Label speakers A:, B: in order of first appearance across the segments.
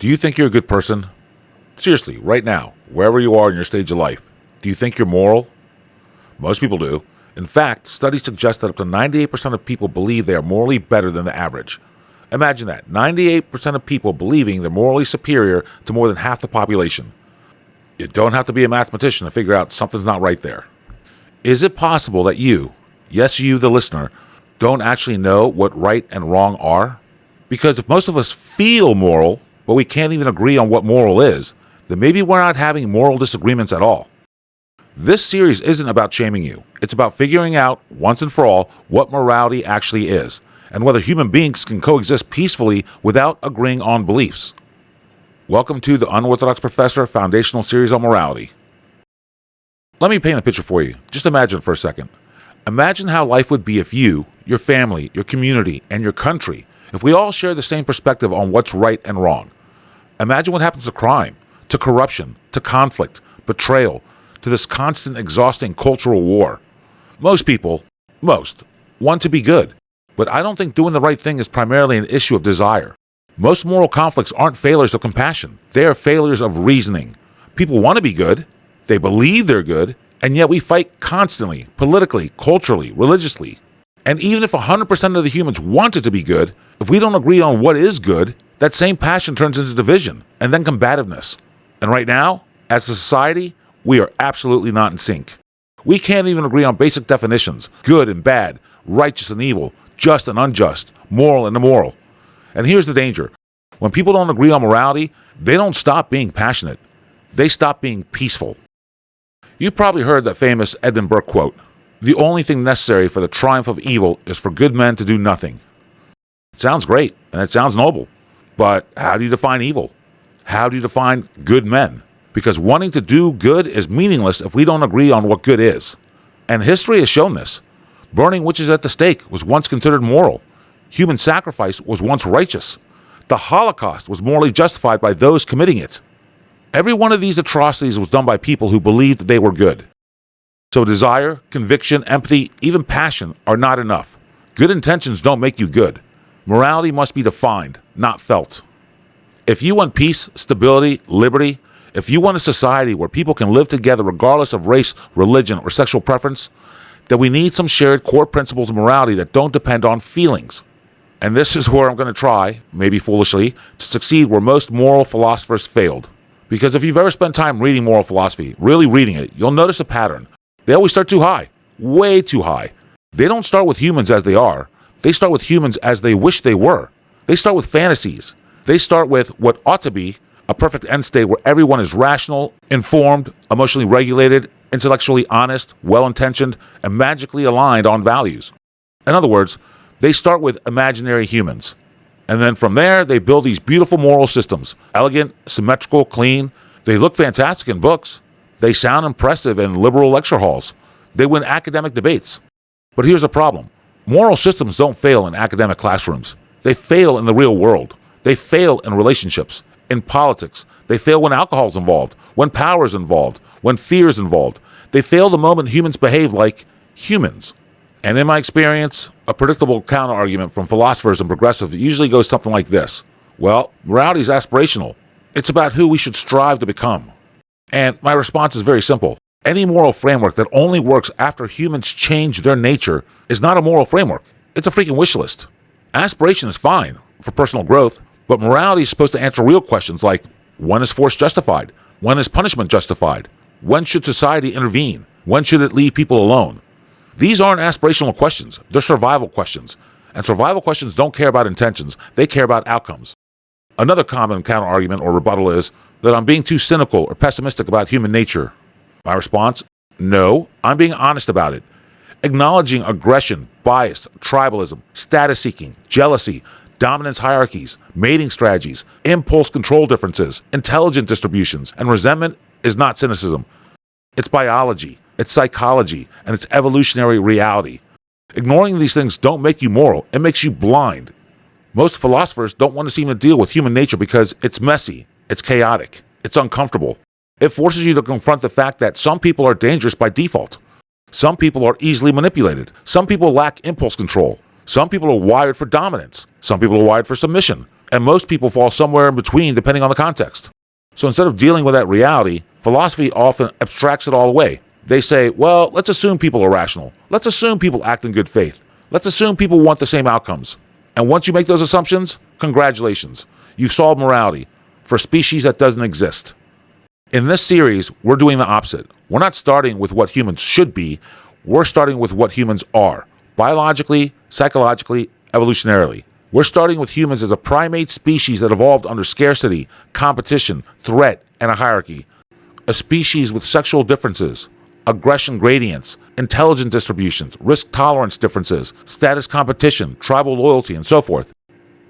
A: Do you think you're a good person? Seriously, right now, wherever you are in your stage of life, do you think you're moral? Most people do. In fact, studies suggest that up to 98% of people believe they are morally better than the average. Imagine that, 98% of people believing they're morally superior to more than half the population. You don't have to be a mathematician to figure out something's not right there. Is it possible that you, yes you the listener, don't actually know what right and wrong are? Because if most of us feel moral, but we can't even agree on what moral is, then maybe we're not having moral disagreements at all. This series isn't about shaming you. It's about figuring out, once and for all, what morality actually is, and whether human beings can coexist peacefully without agreeing on beliefs. Welcome to the Unorthodox Professor Foundational Series on Morality. Let me paint a picture for you. Just imagine for a second. Imagine how life would be if you, your family, your community, and your country, if we all share the same perspective on what's right and wrong. Imagine what happens to crime, to corruption, to conflict, betrayal, to this constant exhausting cultural war. Most people, want to be good, but I don't think doing the right thing is primarily an issue of desire. Most moral conflicts aren't failures of compassion. They are failures of reasoning. People want to be good, they believe they're good, and yet we fight constantly, politically, culturally, religiously. And even if 100% of the humans wanted to be good, if we don't agree on what is good, that same passion turns into division and then combativeness. And right now, as a society, we are absolutely not in sync. We can't even agree on basic definitions: good and bad, righteous and evil, just and unjust, moral and immoral. And here's the danger. When people don't agree on morality, they don't stop being passionate. They stop being peaceful. You've probably heard that famous Edmund Burke quote, "The only thing necessary for the triumph of evil is for good men to do nothing." It sounds great, and it sounds noble. But how do you define evil? How do you define good men? Because wanting to do good is meaningless if we don't agree on what good is. And history has shown this. Burning witches at the stake was once considered moral. Human sacrifice was once righteous. The Holocaust was morally justified by those committing it. Every one of these atrocities was done by people who believed they were good. So desire, conviction, empathy, even passion are not enough. Good intentions don't make you good. Morality must be defined, not felt. If you want peace, stability, liberty, if you want a society where people can live together regardless of race, religion, or sexual preference, then we need some shared core principles of morality that don't depend on feelings. And this is where I'm going to try, maybe foolishly, to succeed where most moral philosophers failed. Because if you've ever spent time reading moral philosophy, really reading it, you'll notice a pattern. They always start too high, way too high. They don't start with humans as they are. They start with humans as they wish they were. They start with fantasies. They start with what ought to be a perfect end state where everyone is rational, informed, emotionally regulated, intellectually honest, well-intentioned, and magically aligned on values. In other words, they start with imaginary humans. And then from there, they build these beautiful moral systems. Elegant, symmetrical, clean. They look fantastic in books. They sound impressive in liberal lecture halls. They win academic debates. But here's the problem. Moral systems don't fail in academic classrooms. They fail in the real world. They fail in relationships, in politics. They fail when alcohol is involved, when power is involved, when fear is involved. They fail the moment humans behave like humans. And in my experience, a predictable counter-argument from philosophers and progressives usually goes something like this. Well, morality is aspirational. It's about who we should strive to become. And my response is very simple. Any moral framework that only works after humans change their nature is not a moral framework. It's a freaking wish list. Aspiration is fine for personal growth, but morality is supposed to answer real questions like, when is force justified? When is punishment justified? When should society intervene? When should it leave people alone? These aren't aspirational questions. They're survival questions. And survival questions don't care about intentions. They care about outcomes. Another common counter-argument or rebuttal is that I'm being too cynical or pessimistic about human nature. My response? No, I'm being honest about it. Acknowledging aggression, bias, tribalism, status-seeking, jealousy, dominance hierarchies, mating strategies, impulse control differences, intelligence distributions, and resentment is not cynicism. It's biology, it's psychology, and it's evolutionary reality. Ignoring these things don't make you moral, it makes you blind. Most philosophers don't want to seem to deal with human nature because it's messy, it's chaotic, it's uncomfortable. It forces you to confront the fact that some people are dangerous by default. Some people are easily manipulated. Some people lack impulse control. Some people are wired for dominance. Some people are wired for submission. and most people fall somewhere in between depending on the context. So instead of dealing with that reality, philosophy often abstracts it all away. They say, well, let's assume people are rational. Let's assume people act in good faith. Let's assume people want the same outcomes. And once you make those assumptions, congratulations. You've solved morality for a species that doesn't exist. In this series, we're doing the opposite. We're not starting with what humans should be. We're starting with what humans are. Biologically, psychologically, evolutionarily. We're starting with humans as a primate species that evolved under scarcity, competition, threat, and a hierarchy. A species with sexual differences, aggression gradients, intelligence distributions, risk tolerance differences, status competition, tribal loyalty, and so forth.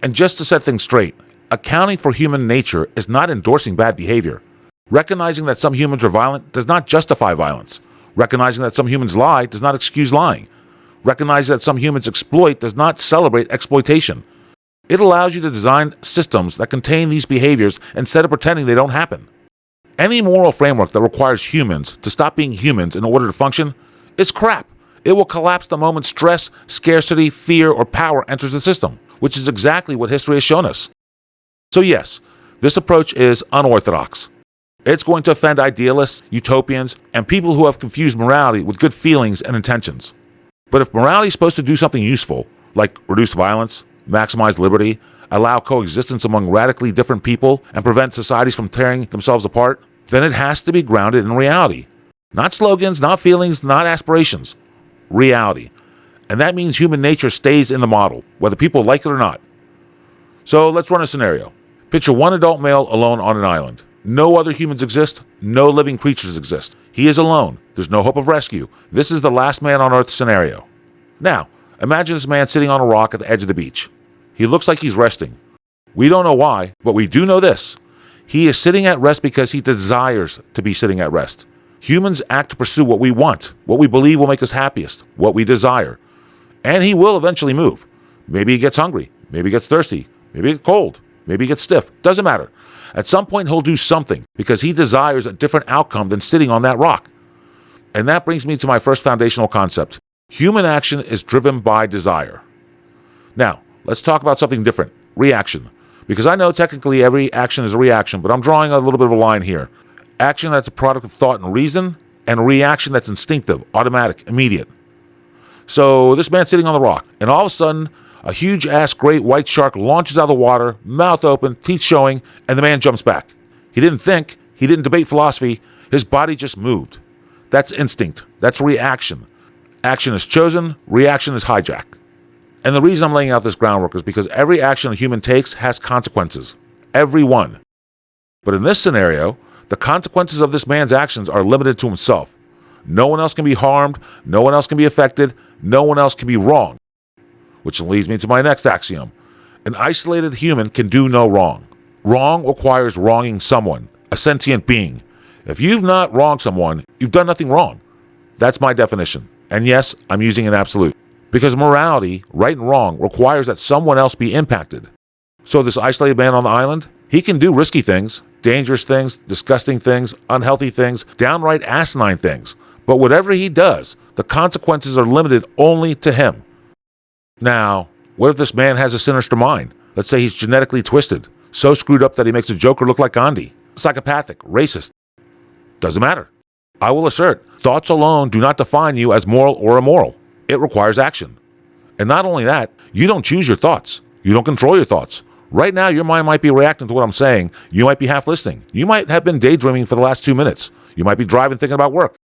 A: And just to set things straight, accounting for human nature is not endorsing bad behavior. Recognizing that some humans are violent does not justify violence. Recognizing that some humans lie does not excuse lying. Recognizing that some humans exploit does not celebrate exploitation. It allows you to design systems that contain these behaviors instead of pretending they don't happen. Any moral framework that requires humans to stop being humans in order to function is crap. It will collapse the moment stress, scarcity, fear, or power enters the system, which is exactly what history has shown us. So yes, this approach is unorthodox. It's going to offend idealists, utopians, and people who have confused morality with good feelings and intentions. But if morality is supposed to do something useful, like reduce violence, maximize liberty, allow coexistence among radically different people, and prevent societies from tearing themselves apart, then it has to be grounded in reality. Not slogans, not feelings, not aspirations. Reality. And that means human nature stays in the model, whether people like it or not. So let's run a scenario. Picture one adult male alone on an island. No other humans exist. No living creatures exist. He is alone. There's no hope of rescue. This is the last man on Earth scenario. Now, imagine this man sitting on a rock at the edge of the beach. He looks like he's resting. We don't know why, but we do know this. He is sitting at rest because he desires to be sitting at rest. Humans act to pursue what we want, what we believe will make us happiest, what we desire. And he will eventually move. Maybe he gets hungry. Maybe he gets thirsty. Maybe he gets cold. Maybe he gets stiff. Doesn't matter. At some point, he'll do something because he desires a different outcome than sitting on that rock. And that brings me to my first foundational concept. Human action is driven by desire. Now, let's talk about something different. Reaction. Because I know technically every action is a reaction, but I'm drawing a little bit of a line here. Action that's a product of thought and reason, and reaction that's instinctive, automatic, immediate. So this man's sitting on the rock, and all of a sudden, a huge-ass great white shark launches out of the water, mouth open, teeth showing, and the man jumps back. He didn't think. He didn't debate philosophy. His body just moved. That's instinct. That's reaction. Action is chosen. Reaction is hijacked. And the reason I'm laying out this groundwork is because every action a human takes has consequences. Every one. But in this scenario, the consequences of this man's actions are limited to himself. No one else can be harmed. No one else can be affected. No one else can be wrong. Which leads me to my next axiom. An isolated human can do no wrong. Wrong requires wronging someone, a sentient being. If you've not wronged someone, you've done nothing wrong. That's my definition. And yes, I'm using an absolute. Because morality, right and wrong, requires that someone else be impacted. So this isolated man on the island, he can do risky things, dangerous things, disgusting things, unhealthy things, downright asinine things. But whatever he does, the consequences are limited only to him. Now, what if this man has a sinister mind? Let's say he's genetically twisted, so screwed up that he makes a Joker look like Gandhi. Psychopathic, racist. Doesn't matter. I will assert, thoughts alone do not define you as moral or immoral. It requires action. And not only that, you don't choose your thoughts. You don't control your thoughts. Right now, your mind might be reacting to what I'm saying. You might be half listening. You might have been daydreaming for the last 2 minutes. You might be driving thinking about work.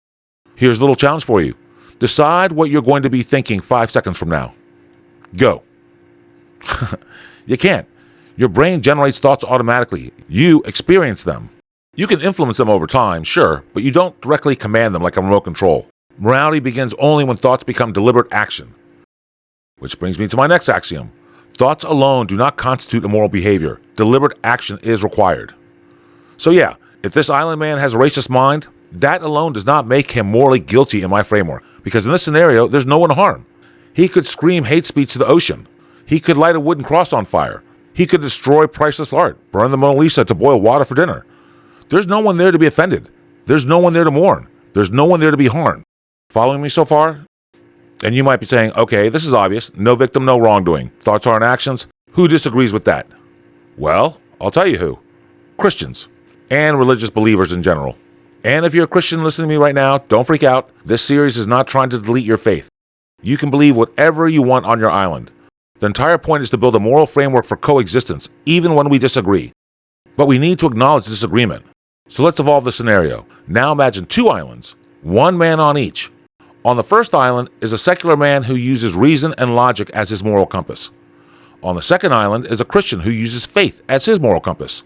A: Here's a little challenge for you. Decide what you're going to be thinking 5 seconds from now. Go. You can't. Your brain generates thoughts automatically. You experience them. You can influence them over time, sure, but you don't directly command them like a remote control. Morality begins only when thoughts become deliberate action. Which brings me to my next axiom. Thoughts alone do not constitute immoral behavior. Deliberate action is required. So yeah, if this island man has a racist mind, that alone does not make him morally guilty in my framework. Because in this scenario, there's no one to harm. He could scream hate speech to the ocean. He could light a wooden cross on fire. He could destroy priceless art, burn the Mona Lisa to boil water for dinner. There's no one there to be offended. There's no one there to mourn. There's no one there to be harmed. Following me so far? And you might be saying, okay, this is obvious. No victim, no wrongdoing. Thoughts aren't actions. Who disagrees with that? Well, I'll tell you who. Christians and religious believers in general. And if you're a Christian listening to me right now, don't freak out. This series is not trying to delete your faith. You can believe whatever you want on your island. The entire point is to build a moral framework for coexistence, even when we disagree. But we need to acknowledge disagreement. So let's evolve the scenario. Now imagine 2 islands, 1 man on each. On the first island is a secular man who uses reason and logic as his moral compass. On the second island is a Christian who uses faith as his moral compass.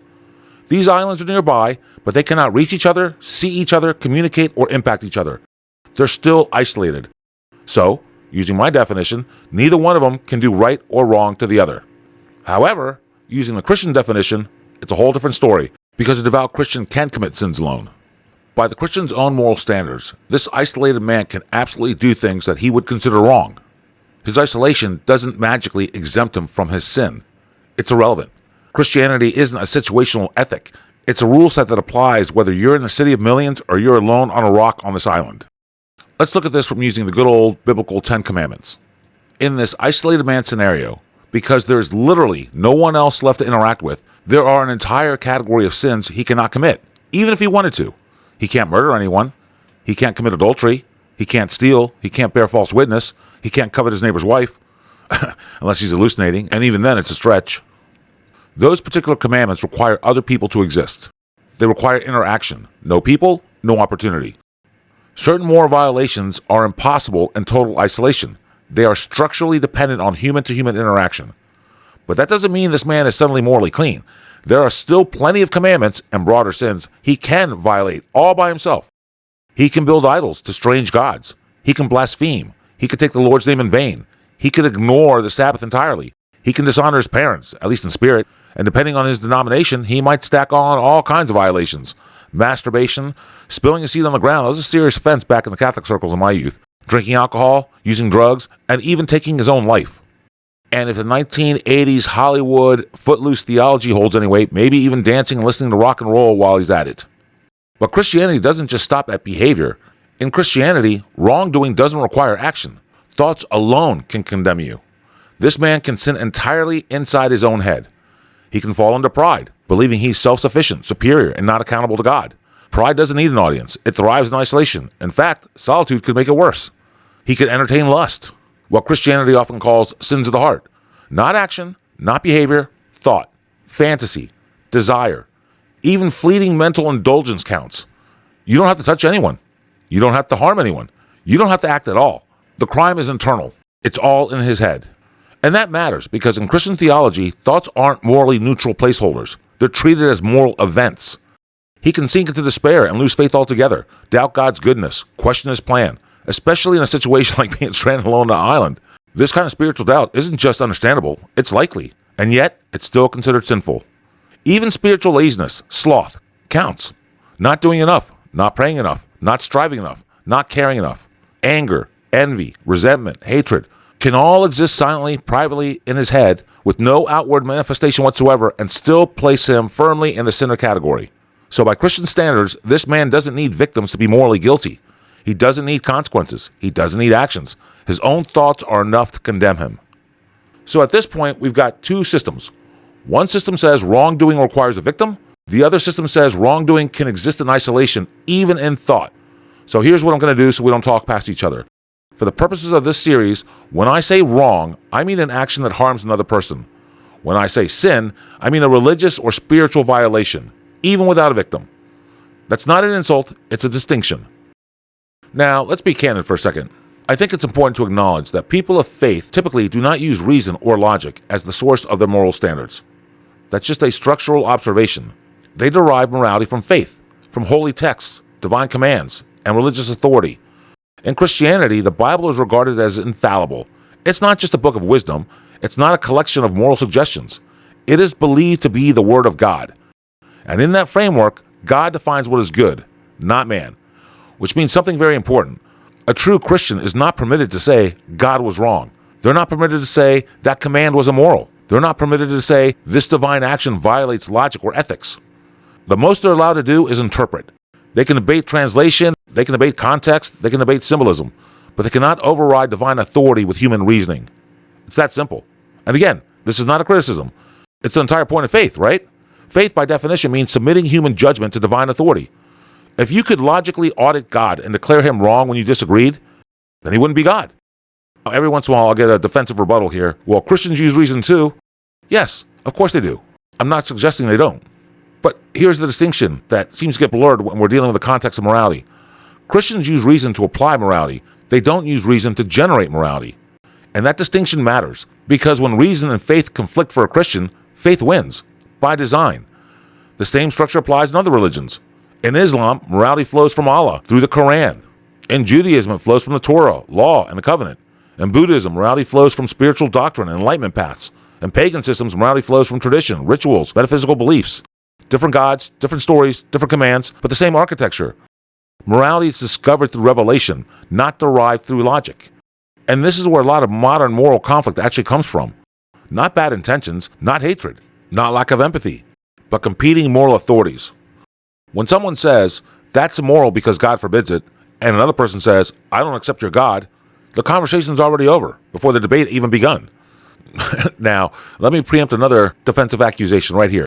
A: These islands are nearby, but they cannot reach each other, see each other, communicate, or impact each other. They're still isolated. So, using my definition, neither one of them can do right or wrong to the other. However, using the Christian definition, it's a whole different story, because a devout Christian can commit sins alone. By the Christian's own moral standards, this isolated man can absolutely do things that he would consider wrong. His isolation doesn't magically exempt him from his sin. It's irrelevant. Christianity isn't a situational ethic. It's a rule set that applies whether you're in the city of millions or you're alone on a rock on this island. Let's look at this from using the good old biblical 10 Commandments. In this isolated man scenario, because there's literally no one else left to interact with, there are an entire category of sins he cannot commit, even if he wanted to. He can't murder anyone. He can't commit adultery. He can't steal. He can't bear false witness. He can't covet his neighbor's wife, unless he's hallucinating, and even then it's a stretch. Those particular commandments require other people to exist. They require interaction. No people, no opportunity. Certain moral violations are impossible in total isolation. They are structurally dependent on human-to-human interaction. But that doesn't mean this man is suddenly morally clean. There are still plenty of commandments and broader sins he can violate all by himself. He can build idols to strange gods. He can blaspheme. He could take the Lord's name in vain. He could ignore the Sabbath entirely. He can dishonor his parents, at least in spirit. And depending on his denomination, he might stack on all kinds of violations. Masturbation, spilling a seed on the ground, that was a serious offense back in the Catholic circles in my youth. Drinking alcohol, using drugs, and even taking his own life. And if the 1980s Hollywood footloose theology holds any weight, maybe even dancing and listening to rock and roll while he's at it. But Christianity doesn't just stop at behavior. In Christianity, wrongdoing doesn't require action. Thoughts alone can condemn you. This man can sin entirely inside his own head. He can fall into pride, believing he's self-sufficient, superior, and not accountable to God. Pride doesn't need an audience. It thrives in isolation. In fact, solitude could make it worse. He could entertain lust, what Christianity often calls sins of the heart. Not action, not behavior, thought, fantasy, desire. Even fleeting mental indulgence counts. You don't have to touch anyone. You don't have to harm anyone. You don't have to act at all. The crime is internal. It's all in his head. And that matters because in Christian theology, thoughts aren't morally neutral placeholders. They're treated as moral events. He can sink into despair and lose faith altogether, doubt God's goodness, question his plan, especially in a situation like being stranded alone on an island. This kind of spiritual doubt isn't just understandable, it's likely, and yet it's still considered sinful. Even spiritual laziness, sloth, counts. Not doing enough, not praying enough, not striving enough, not caring enough. Anger, envy, resentment, hatred can all exist silently, privately in his head with no outward manifestation whatsoever and still place him firmly in the sinner category. So by Christian standards, this man doesn't need victims to be morally guilty. He doesn't need consequences. He doesn't need actions. His own thoughts are enough to condemn him. So at this point, we've got 2 systems. One system says wrongdoing requires a victim. The other system says wrongdoing can exist in isolation, even in thought. So here's what I'm going to do so we don't talk past each other. For the purposes of this series, when I say wrong, I mean an action that harms another person. When I say sin, I mean a religious or spiritual violation, even without a victim. That's not an insult, it's a distinction. Now, let's be candid for a second. I think it's important to acknowledge that people of faith typically do not use reason or logic as the source of their moral standards. That's just a structural observation. They derive morality from faith, from holy texts, divine commands, and religious authority. In Christianity, the Bible is regarded as infallible. It's not just a book of wisdom. It's not a collection of moral suggestions. It is believed to be the Word of God. And in that framework, God defines what is good, not man, which means something very important. A true Christian is not permitted to say God was wrong. They're not permitted to say that command was immoral. They're not permitted to say this divine action violates logic or ethics. The most they're allowed to do is interpret. They can debate translation, they can debate context, they can debate symbolism, but they cannot override divine authority with human reasoning. It's that simple. And again, this is not a criticism. It's the entire point of faith, right? Faith, by definition, means submitting human judgment to divine authority. If you could logically audit God and declare him wrong when you disagreed, then he wouldn't be God. Every once in a while, I'll get a defensive rebuttal here. Well, Christians use reason too. Yes, of course they do. I'm not suggesting they don't. But here's the distinction that seems to get blurred when we're dealing with the context of morality. Christians use reason to apply morality. They don't use reason to generate morality. And that distinction matters because when reason and faith conflict for a Christian, faith wins by design. The same structure applies in other religions. In Islam, morality flows from Allah through the Quran. In Judaism, it flows from the Torah, law, and the covenant. In Buddhism, morality flows from spiritual doctrine and enlightenment paths. In pagan systems, morality flows from tradition, rituals, metaphysical beliefs. Different gods, different stories, different commands, but the same architecture. Morality is discovered through revelation, not derived through logic. And this is where a lot of modern moral conflict actually comes from. Not bad intentions, not hatred, not lack of empathy, but competing moral authorities. When someone says, that's immoral because God forbids it, and another person says, I don't accept your God, the conversation's already over before the debate even begun. Now, let me preempt another defensive accusation right here.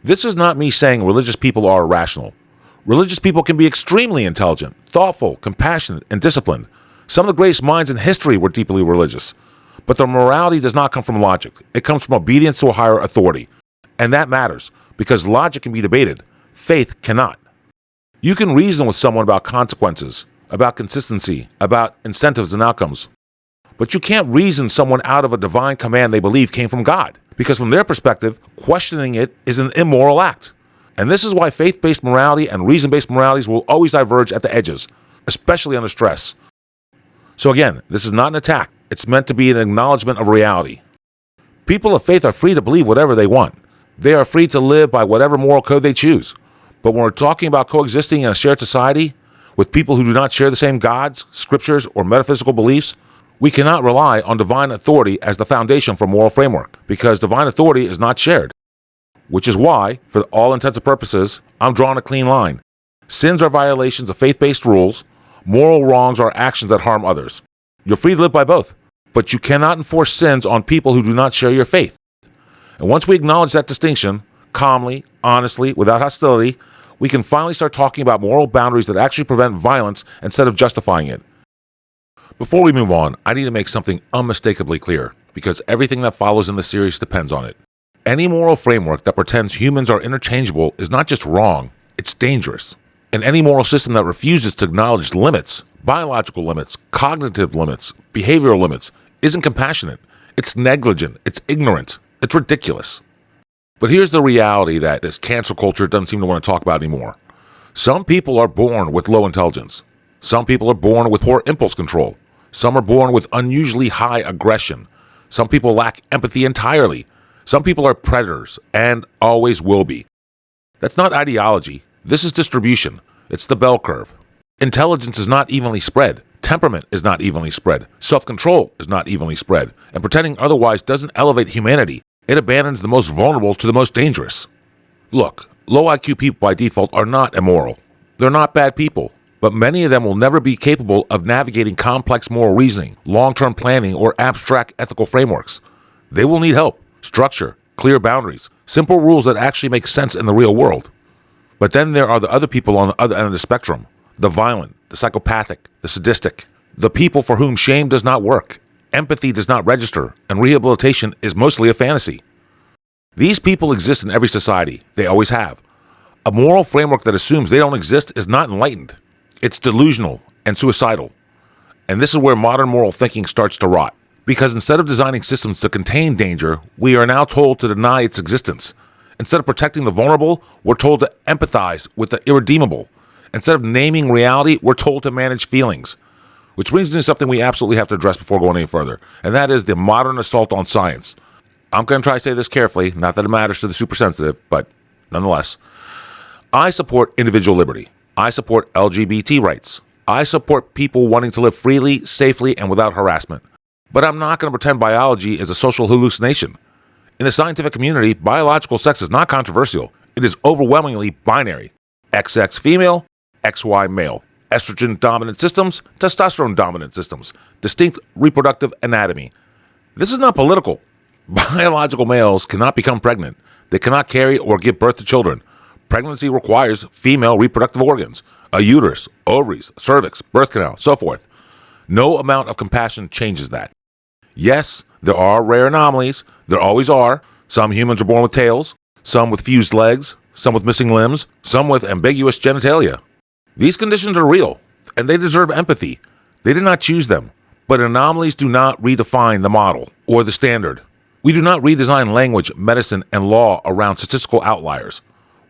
A: This is not me saying religious people are irrational. Religious people can be extremely intelligent, thoughtful, compassionate, and disciplined. Some of the greatest minds in history were deeply religious. But their morality does not come from logic. It comes from obedience to a higher authority. And that matters, because logic can be debated. Faith cannot. You can reason with someone about consequences, about consistency, about incentives and outcomes. But you can't reason someone out of a divine command they believe came from God, because from their perspective, questioning it is an immoral act. And this is why faith-based morality and reason-based moralities will always diverge at the edges, especially under stress. So again, this is not an attack. It's meant to be an acknowledgement of reality. People of faith are free to believe whatever they want. They are free to live by whatever moral code they choose. But when we're talking about coexisting in a shared society with people who do not share the same gods, scriptures, or metaphysical beliefs, we cannot rely on divine authority as the foundation for moral framework, because divine authority is not shared. Which is why, for all intents and purposes, I'm drawing a clean line. Sins are violations of faith-based rules. Moral wrongs are actions that harm others. You're free to live by both, but you cannot enforce sins on people who do not share your faith. And once we acknowledge that distinction, calmly, honestly, without hostility, we can finally start talking about moral boundaries that actually prevent violence instead of justifying it. Before we move on, I need to make something unmistakably clear, because everything that follows in the series depends on it. Any moral framework that pretends humans are interchangeable is not just wrong, it's dangerous. And any moral system that refuses to acknowledge limits, biological limits, cognitive limits, behavioral limits, isn't compassionate. It's negligent, it's ignorant, it's ridiculous. But here's the reality that this cancel culture doesn't seem to want to talk about anymore. Some people are born with low intelligence. Some people are born with poor impulse control. Some are born with unusually high aggression. Some people lack empathy entirely. Some people are predators and always will be. That's not ideology. This is distribution. It's the bell curve. Intelligence is not evenly spread. Temperament is not evenly spread. Self-control is not evenly spread. And pretending otherwise doesn't elevate humanity. It abandons the most vulnerable to the most dangerous. Look, low IQ people by default are not immoral. They're not bad people. But many of them will never be capable of navigating complex moral reasoning, long-term planning, or abstract ethical frameworks. They will need help, structure, clear boundaries, simple rules that actually make sense in the real world. But then there are the other people on the other end of the spectrum, the violent, the psychopathic, the sadistic, the people for whom shame does not work, empathy does not register, and rehabilitation is mostly a fantasy. These people exist in every society. They always have. A moral framework that assumes they don't exist is not enlightened. It's delusional and suicidal. And this is where modern moral thinking starts to rot. Because instead of designing systems to contain danger, we are now told to deny its existence. Instead of protecting the vulnerable, we're told to empathize with the irredeemable. Instead of naming reality, we're told to manage feelings. Which brings me to something we absolutely have to address before going any further. And that is the modern assault on science. I'm going to try to say this carefully, not that it matters to the super sensitive, but nonetheless. I support individual liberty. I support LGBT rights. I support people wanting to live freely, safely, and without harassment. But I'm not going to pretend biology is a social hallucination. In the scientific community, biological sex is not controversial. It is overwhelmingly binary. XX female, XY male. Estrogen-dominant systems, testosterone-dominant systems. Distinct reproductive anatomy. This is not political. Biological males cannot become pregnant. They cannot carry or give birth to children. Pregnancy requires female reproductive organs, a uterus, ovaries, cervix, birth canal, so forth. No amount of compassion changes that. Yes, there are rare anomalies. There always are. Some humans are born with tails, some with fused legs, some with missing limbs, some with ambiguous genitalia. These conditions are real, and they deserve empathy. They did not choose them, but anomalies do not redefine the model or the standard. We do not redesign language, medicine, and law around statistical outliers.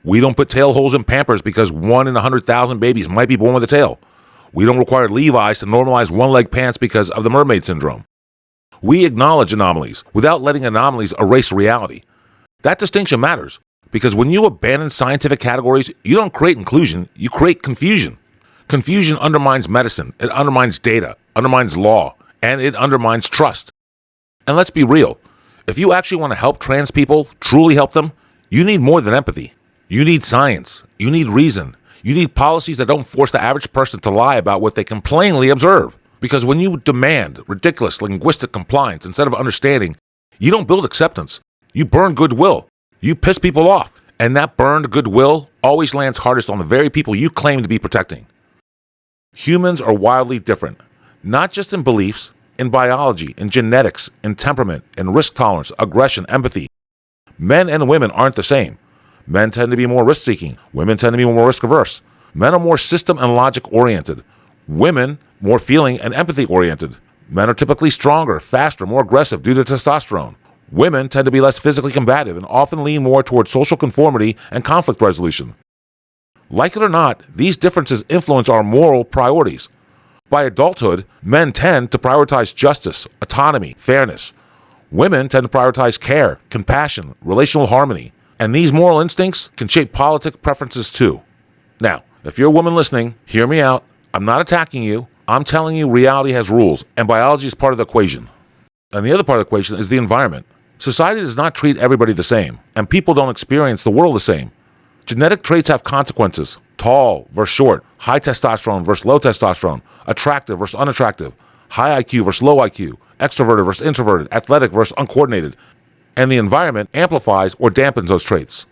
A: We don't put tail holes in Pampers because 1 in 100,000 babies might be born with a tail. We don't require Levi's to normalize one-leg pants because of the mermaid syndrome. We acknowledge anomalies without letting anomalies erase reality. That distinction matters because when you abandon scientific categories, you don't create inclusion, you create confusion. Confusion undermines medicine, it undermines data, undermines law, and it undermines trust. And let's be real, if you actually want to help trans people, truly help them, you need more than empathy. You need science. You need reason. You need policies that don't force the average person to lie about what they can plainly observe. Because when you demand ridiculous linguistic compliance instead of understanding, you don't build acceptance. You burn goodwill. You piss people off. And that burned goodwill always lands hardest on the very people you claim to be protecting. Humans are wildly different, not just in beliefs, in biology, in genetics, in temperament, in risk tolerance, aggression, empathy. Men and women aren't the same. Men tend to be more risk-seeking. Women tend to be more risk-averse. Men are more system and logic-oriented. Women, more feeling and empathy-oriented. Men are typically stronger, faster, more aggressive due to testosterone. Women tend to be less physically combative and often lean more towards social conformity and conflict resolution. Like it or not, these differences influence our moral priorities. By adulthood, men tend to prioritize justice, autonomy, fairness. Women tend to prioritize care, compassion, relational harmony. And these moral instincts can shape politic preferences too. Now, if you're a woman listening, hear me out. I'm not attacking you. I'm telling you reality has rules, and biology is part of the equation. And the other part of the equation is the environment. Society does not treat everybody the same, and people don't experience the world the same. Genetic traits have consequences. Tall versus short, high testosterone versus low testosterone, attractive versus unattractive, high IQ versus low IQ, extroverted versus introverted, athletic versus uncoordinated. And the environment amplifies or dampens those traits.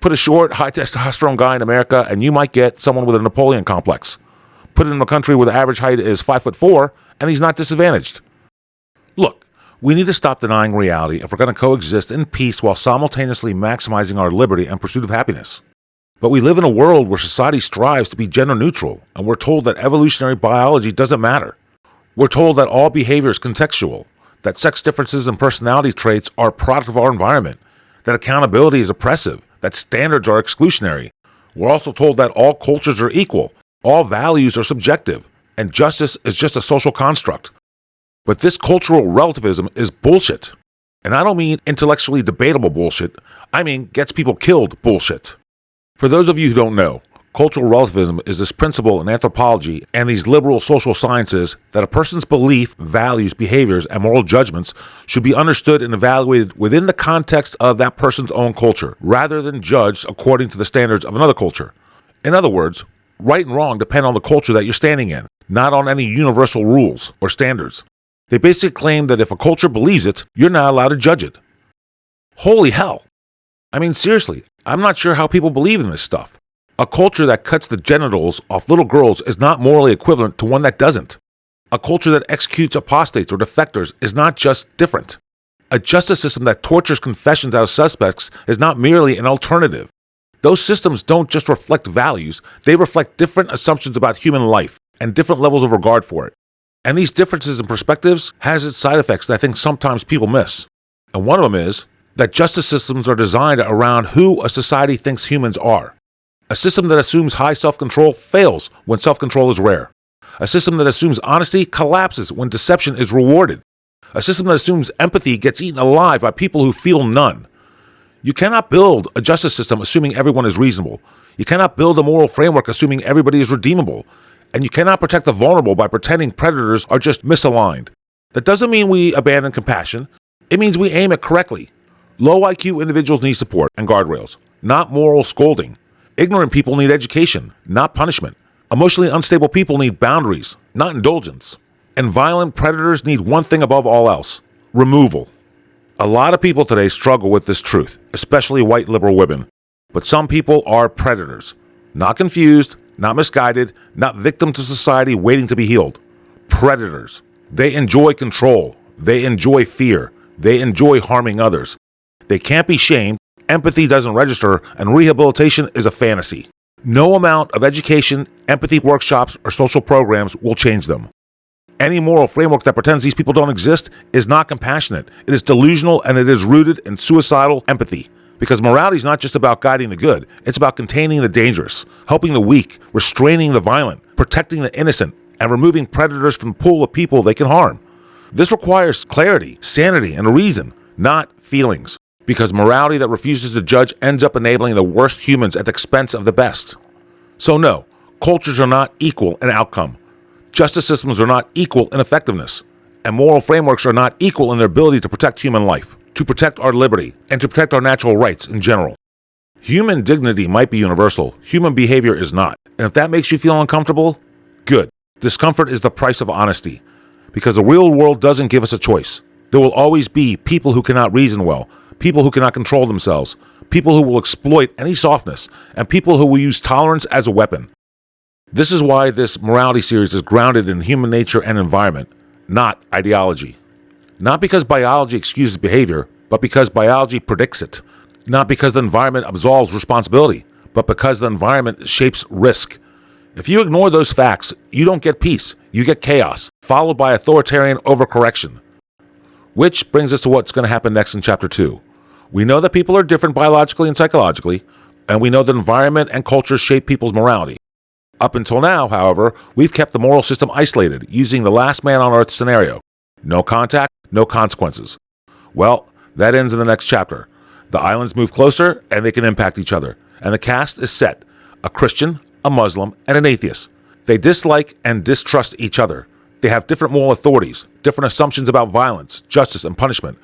A: Put a short, high testosterone guy in America and you might get someone with a Napoleon complex. Put it in a country where the average height is 5'4" and he's not disadvantaged. Look, we need to stop denying reality if we're going to coexist in peace while simultaneously maximizing our liberty and pursuit of happiness. But we live in a world where society strives to be gender neutral, and we're told that evolutionary biology doesn't matter. We're told that all behavior is contextual, that sex differences and personality traits are a product of our environment, that accountability is oppressive, that standards are exclusionary. We're also told that all cultures are equal, all values are subjective, and justice is just a social construct. But this cultural relativism is bullshit. And I don't mean intellectually debatable bullshit, I mean gets people killed bullshit. For those of you who don't know, cultural relativism is this principle in anthropology and these liberal social sciences that a person's belief, values, behaviors, and moral judgments should be understood and evaluated within the context of that person's own culture, rather than judged according to the standards of another culture. In other words, right and wrong depend on the culture that you're standing in, not on any universal rules or standards. They basically claim that if a culture believes it, you're not allowed to judge it. Holy hell. I mean, seriously, I'm not sure how people believe in this stuff. A culture that cuts the genitals off little girls is not morally equivalent to one that doesn't. A culture that executes apostates or defectors is not just different. A justice system that tortures confessions out of suspects is not merely an alternative. Those systems don't just reflect values, they reflect different assumptions about human life and different levels of regard for it. And these differences in perspectives has its side effects that I think sometimes people miss. And one of them is that justice systems are designed around who a society thinks humans are. A system that assumes high self-control fails when self-control is rare. A system that assumes honesty collapses when deception is rewarded. A system that assumes empathy gets eaten alive by people who feel none. You cannot build a justice system assuming everyone is reasonable. You cannot build a moral framework assuming everybody is redeemable. And you cannot protect the vulnerable by pretending predators are just misaligned. That doesn't mean we abandon compassion. It means we aim it correctly. Low IQ individuals need support and guardrails, not moral scolding. Ignorant people need education, not punishment. Emotionally unstable people need boundaries, not indulgence. And violent predators need one thing above all else: removal. A lot of people today struggle with this truth, especially white liberal women. But some people are predators. Not confused, not misguided, not victims of society waiting to be healed. Predators. They enjoy control. They enjoy fear. They enjoy harming others. They can't be shamed, empathy doesn't register, and rehabilitation is a fantasy. No amount of education, empathy workshops, or social programs will change them. Any moral framework that pretends these people don't exist is not compassionate. It is delusional, and it is rooted in suicidal empathy. Because morality is not just about guiding the good, it's about containing the dangerous, helping the weak, restraining the violent, protecting the innocent, and removing predators from the pool of people they can harm. This requires clarity, sanity, and reason, not feelings. Because morality that refuses to judge ends up enabling the worst humans at the expense of the best. So no, cultures are not equal in outcome. Justice systems are not equal in effectiveness. And moral frameworks are not equal in their ability to protect human life, to protect our liberty, and to protect our natural rights in general. Human dignity might be universal. Human behavior is not. And if that makes you feel uncomfortable, good. Discomfort is the price of honesty. Because the real world doesn't give us a choice. There will always be people who cannot reason well, people who cannot control themselves, people who will exploit any softness, and people who will use tolerance as a weapon. This is why this morality series is grounded in human nature and environment, not ideology. Not because biology excuses behavior, but because biology predicts it. Not because the environment absolves responsibility, but because the environment shapes risk. If you ignore those facts, you don't get peace, you get chaos, followed by authoritarian overcorrection. Which brings us to what's going to happen next in Chapter 2. We know that people are different biologically and psychologically, and we know that environment and culture shape people's morality. Up until now, however, we've kept the moral system isolated, using the last man on earth scenario. No contact, no consequences. Well, that ends in the next chapter. The islands move closer, and they can impact each other. And the cast is set. A Christian, a Muslim, and an atheist. They dislike and distrust each other. They have different moral authorities, different assumptions about violence, justice, and punishment.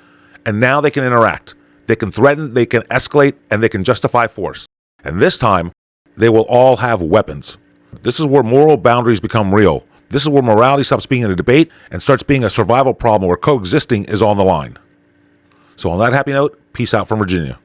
A: And now they can interact. They can threaten, they can escalate, and they can justify force. And this time, they will all have weapons. This is where moral boundaries become real. This is where morality stops being a debate and starts being a survival problem where coexisting is on the line. So on that happy note, peace out from Virginia.